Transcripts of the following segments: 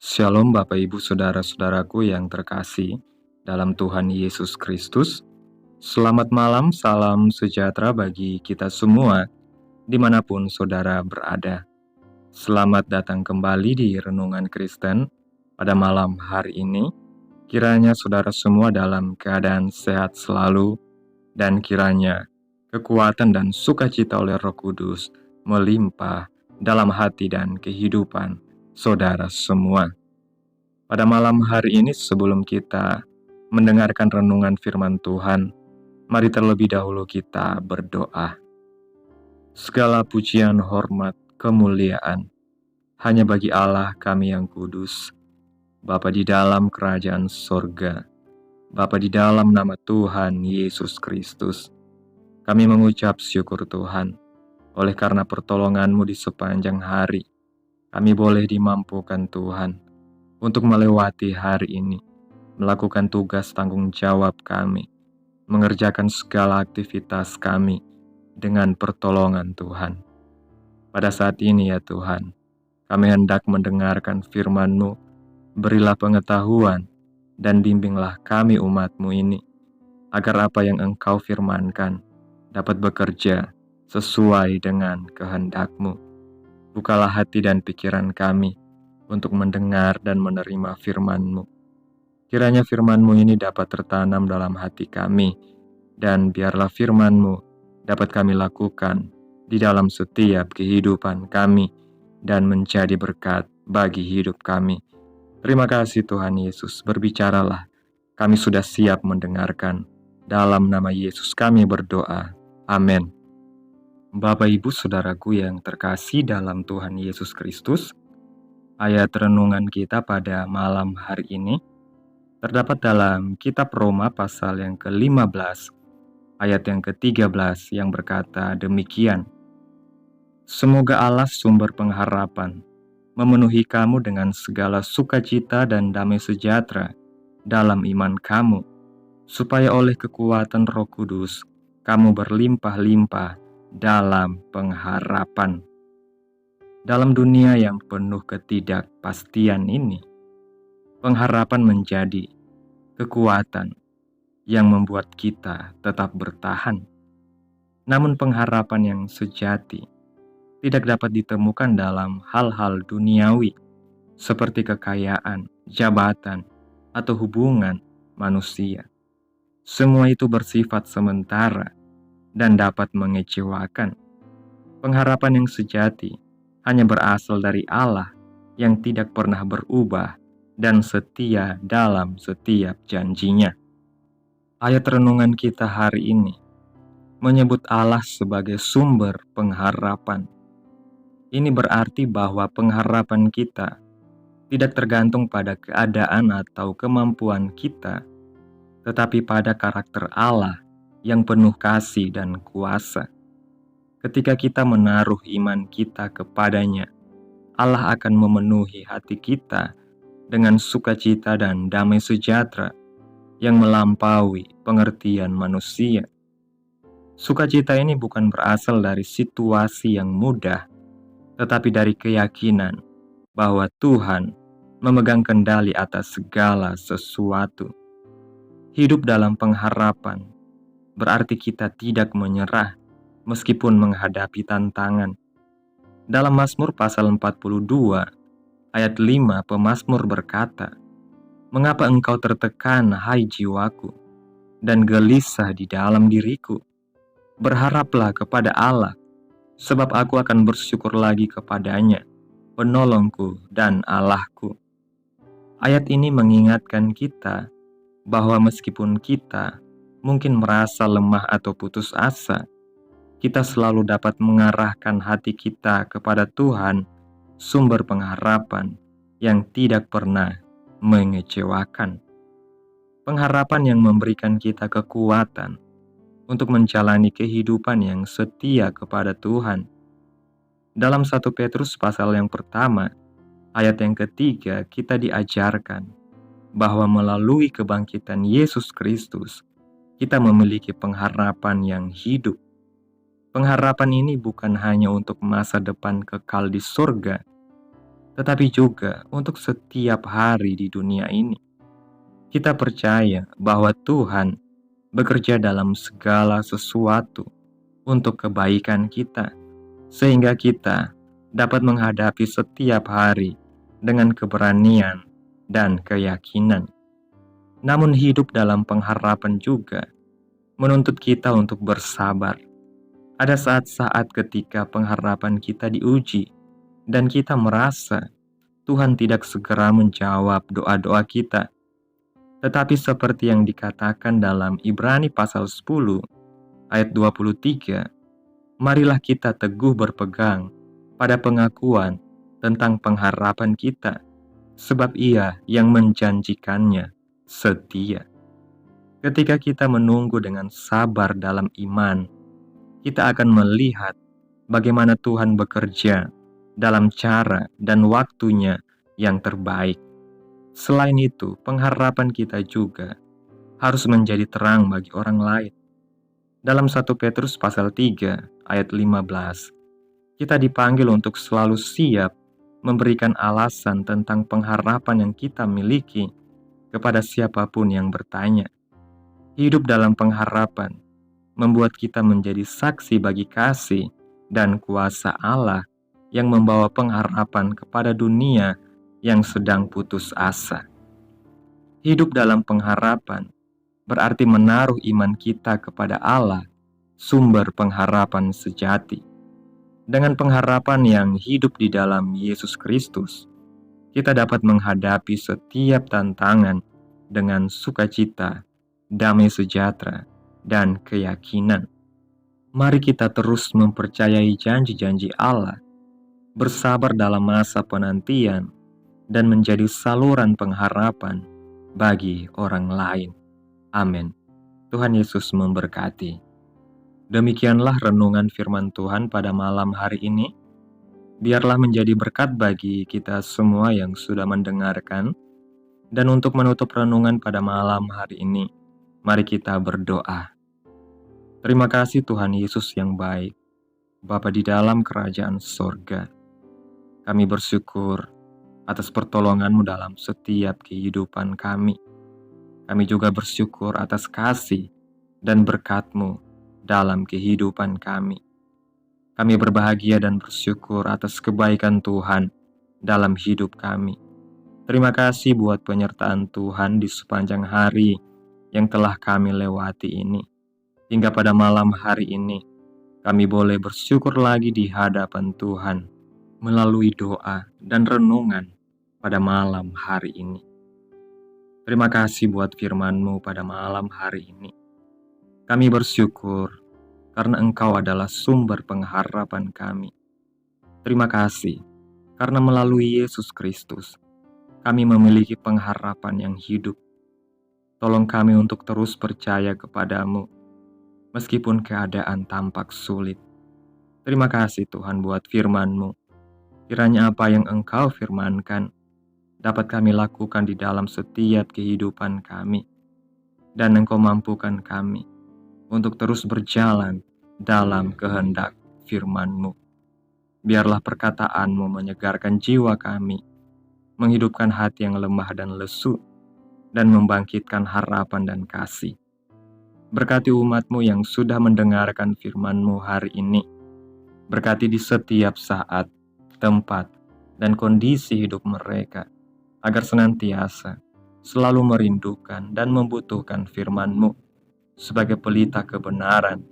Shalom Bapak Ibu Saudara-saudaraku yang terkasih dalam Tuhan Yesus Kristus. Selamat malam, salam sejahtera bagi kita semua dimanapun saudara berada. Selamat datang kembali di Renungan Kristen pada malam hari ini. Kiranya saudara semua dalam keadaan sehat selalu dan kiranya kekuatan dan sukacita oleh Roh Kudus melimpah dalam hati dan kehidupan saudara semua. Pada malam hari ini sebelum kita mendengarkan renungan firman Tuhan, mari terlebih dahulu kita berdoa. Segala pujian, hormat, kemuliaan hanya bagi Allah kami yang kudus, Bapa di dalam kerajaan sorga, Bapa di dalam nama Tuhan Yesus Kristus. Kami mengucap syukur Tuhan, oleh karena pertolongan-Mu di sepanjang hari, kami boleh dimampukan Tuhan untuk melewati hari ini, melakukan tugas tanggung jawab kami, mengerjakan segala aktivitas kami dengan pertolongan Tuhan. Pada saat ini ya Tuhan, kami hendak mendengarkan firman-Mu, berilah pengetahuan dan bimbinglah kami umat-Mu ini, agar apa yang Engkau firmankan dapat bekerja sesuai dengan kehendak-Mu. Bukalah hati dan pikiran kami untuk mendengar dan menerima firman-Mu. Kiranya firman-Mu ini dapat tertanam dalam hati kami, dan biarlah firman-Mu dapat kami lakukan di dalam setiap kehidupan kami, dan menjadi berkat bagi hidup kami. Terima kasih Tuhan Yesus, berbicaralah. Kami sudah siap mendengarkan. Dalam nama Yesus kami berdoa. Amin. Bapak Ibu Saudaraku yang terkasih dalam Tuhan Yesus Kristus, ayat renungan kita pada malam hari ini terdapat dalam kitab Roma pasal yang ke-15, ayat yang ke-13 yang berkata demikian. Semoga Allah sumber pengharapan memenuhi kamu dengan segala sukacita dan damai sejahtera dalam iman kamu, supaya oleh kekuatan Roh Kudus kamu berlimpah-limpah dalam pengharapan. Dalam dunia yang penuh ketidakpastian ini, pengharapan menjadi kekuatan yang membuat kita tetap bertahan. Namun pengharapan yang sejati tidak dapat ditemukan dalam hal-hal duniawi seperti kekayaan, jabatan, atau hubungan manusia. Semua itu bersifat sementara dan dapat mengecewakan. Pengharapan yang sejati hanya berasal dari Allah yang tidak pernah berubah dan setia dalam setiap janjinya. Ayat renungan kita hari ini menyebut Allah sebagai sumber pengharapan. Ini berarti bahwa pengharapan kita tidak tergantung pada keadaan atau kemampuan kita, tetapi pada karakter Allah yang penuh kasih dan kuasa. Ketika kita menaruh iman kita kepadanya, Allah akan memenuhi hati kita dengan sukacita dan damai sejahtera yang melampaui pengertian manusia. Sukacita ini bukan berasal dari situasi yang mudah, tetapi dari keyakinan bahwa Tuhan memegang kendali atas segala sesuatu. Hidup dalam pengharapan berarti kita tidak menyerah meskipun menghadapi tantangan. Dalam Mazmur pasal 42, ayat 5, pemazmur berkata, "Mengapa engkau tertekan, hai jiwaku, dan gelisah di dalam diriku? Berharaplah kepada Allah, sebab aku akan bersyukur lagi kepadanya, penolongku dan Allahku." Ayat ini mengingatkan kita bahwa meskipun kita mungkin merasa lemah atau putus asa, kita selalu dapat mengarahkan hati kita kepada Tuhan, sumber pengharapan yang tidak pernah mengecewakan. Pengharapan yang memberikan kita kekuatan untuk menjalani kehidupan yang setia kepada Tuhan. Dalam 1 Petrus pasal yang pertama, ayat yang ketiga, kita diajarkan bahwa melalui kebangkitan Yesus Kristus, kita memiliki pengharapan yang hidup. Pengharapan ini bukan hanya untuk masa depan kekal di surga, tetapi juga untuk setiap hari di dunia ini. Kita percaya bahwa Tuhan bekerja dalam segala sesuatu untuk kebaikan kita, sehingga kita dapat menghadapi setiap hari dengan keberanian dan keyakinan. Namun hidup dalam pengharapan juga menuntut kita untuk bersabar. Ada saat-saat ketika pengharapan kita diuji dan kita merasa Tuhan tidak segera menjawab doa-doa kita. Tetapi seperti yang dikatakan dalam Ibrani pasal 10 ayat 23, marilah kita teguh berpegang pada pengakuan tentang pengharapan kita, sebab Ia yang menjanjikannya setia. Ketika kita menunggu dengan sabar dalam iman, kita akan melihat bagaimana Tuhan bekerja dalam cara dan waktunya yang terbaik. Selain itu, pengharapan kita juga harus menjadi terang bagi orang lain. Dalam 1 Petrus pasal 3 ayat 15, kita dipanggil untuk selalu siap memberikan alasan tentang pengharapan yang kita miliki kepada siapapun yang bertanya. Hidup dalam pengharapan membuat kita menjadi saksi bagi kasih dan kuasa Allah yang membawa pengharapan kepada dunia yang sedang putus asa. Hidup dalam pengharapan berarti menaruh iman kita kepada Allah, sumber pengharapan sejati. Dengan pengharapan yang hidup di dalam Yesus Kristus, kita dapat menghadapi setiap tantangan dengan sukacita, damai sejahtera, dan keyakinan. Mari kita terus mempercayai janji-janji Allah, bersabar dalam masa penantian, dan menjadi saluran pengharapan bagi orang lain. Amin. Tuhan Yesus memberkati. Demikianlah renungan firman Tuhan pada malam hari ini. Biarlah menjadi berkat bagi kita semua yang sudah mendengarkan. Dan untuk menutup renungan pada malam hari ini, mari kita berdoa. Terima kasih Tuhan Yesus yang baik, Bapa di dalam kerajaan sorga. Kami bersyukur atas pertolongan-Mu dalam setiap kehidupan kami. Kami juga bersyukur atas kasih dan berkat-Mu dalam kehidupan kami. Kami berbahagia dan bersyukur atas kebaikan Tuhan dalam hidup kami. Terima kasih buat penyertaan Tuhan di sepanjang hari yang telah kami lewati ini. Hingga pada malam hari ini, kami boleh bersyukur lagi di hadapan Tuhan melalui doa dan renungan pada malam hari ini. Terima kasih buat firman-Mu pada malam hari ini. Kami bersyukur karena Engkau adalah sumber pengharapan kami. Terima kasih karena melalui Yesus Kristus, kami memiliki pengharapan yang hidup. Tolong kami untuk terus percaya kepadamu, meskipun keadaan tampak sulit. Terima kasih Tuhan buat firman-Mu. Kiranya apa yang Engkau firmankan dapat kami lakukan di dalam setiap kehidupan kami. Dan Engkau mampukan kami untuk terus berjalan dalam kehendak firman-Mu. Biarlah perkataan-Mu menyegarkan jiwa kami, menghidupkan hati yang lemah dan lesu, dan membangkitkan harapan dan kasih. Berkati umat-Mu yang sudah mendengarkan firman-Mu hari ini. Berkati di setiap saat, tempat, dan kondisi hidup mereka, agar senantiasa selalu merindukan dan membutuhkan firman-Mu sebagai pelita kebenaran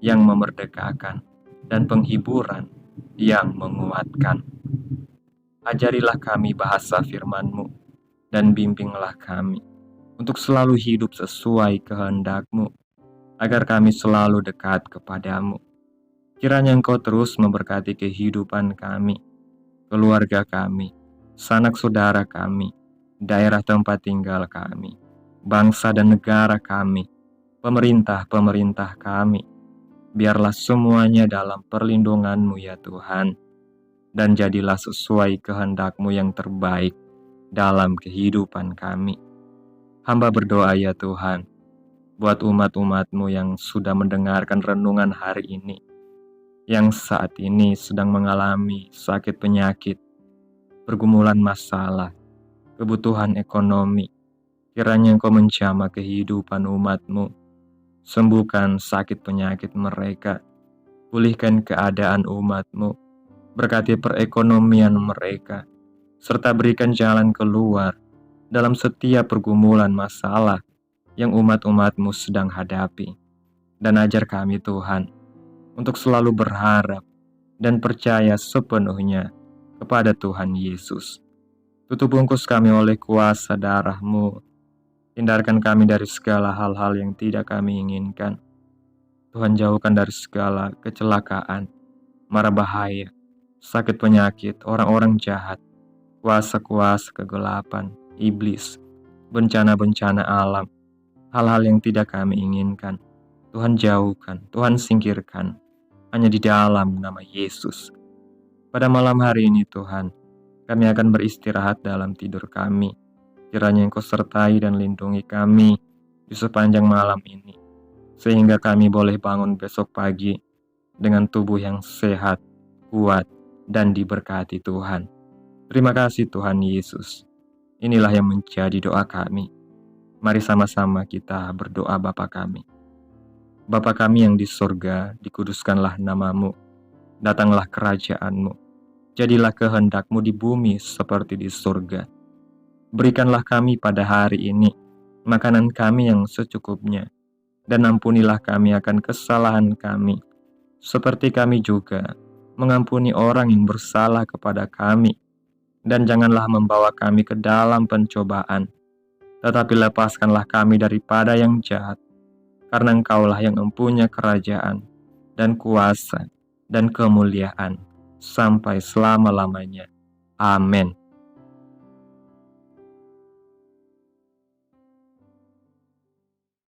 yang memerdekakan dan penghiburan yang menguatkan. Ajarilah kami bahasa firman-Mu dan bimbinglah kami untuk selalu hidup sesuai kehendak-Mu, agar kami selalu dekat kepadamu. Kiranya Engkau terus memberkati kehidupan kami, keluarga kami, sanak saudara kami, daerah tempat tinggal kami, bangsa dan negara kami, pemerintah-pemerintah kami. Biarlah semuanya dalam perlindungan-Mu ya Tuhan, dan jadilah sesuai kehendak-Mu yang terbaik dalam kehidupan kami. Hamba berdoa ya Tuhan, buat umat-umat-Mu yang sudah mendengarkan renungan hari ini, yang saat ini sedang mengalami sakit penyakit. pergumulan masalah, kebutuhan ekonomi. Kiranya Engkau menjamah kehidupan umat-Mu, sembuhkan sakit penyakit mereka, pulihkan keadaan umat-Mu, berkati perekonomian mereka, serta berikan jalan keluar dalam setiap pergumulan masalah yang umat-umat-Mu sedang hadapi. Dan ajar kami Tuhan, untuk selalu berharap dan percaya sepenuhnya kepada Tuhan Yesus. Tutup bungkus kami oleh kuasa darah-Mu, hindarkan kami dari segala hal-hal yang tidak kami inginkan. Tuhan, jauhkan dari segala kecelakaan, mara bahaya, sakit penyakit, orang-orang jahat, kuasa-kuasa kegelapan, iblis, bencana-bencana alam, hal-hal yang tidak kami inginkan. Tuhan jauhkan, Tuhan singkirkan, hanya di dalam nama Yesus. Pada malam hari ini Tuhan, kami akan beristirahat dalam tidur kami. Kiranya Engkau sertai dan lindungi kami di sepanjang malam ini, sehingga kami boleh bangun besok pagi dengan tubuh yang sehat, kuat, dan diberkati Tuhan. Terima kasih Tuhan Yesus. Inilah yang menjadi doa kami. Mari sama-sama kita berdoa Bapa kami. Bapa kami yang di surga, dikuduskanlah nama-Mu. Datanglah kerajaan-Mu. Jadilah kehendak-Mu di bumi seperti di surga. Berikanlah kami pada hari ini makanan kami yang secukupnya, dan ampunilah kami akan kesalahan kami, seperti kami juga mengampuni orang yang bersalah kepada kami. Dan janganlah membawa kami ke dalam pencobaan, tetapi lepaskanlah kami daripada yang jahat, karena Engkaulah yang mempunyai kerajaan, dan kuasa, dan kemuliaan, sampai selama-lamanya. Amin.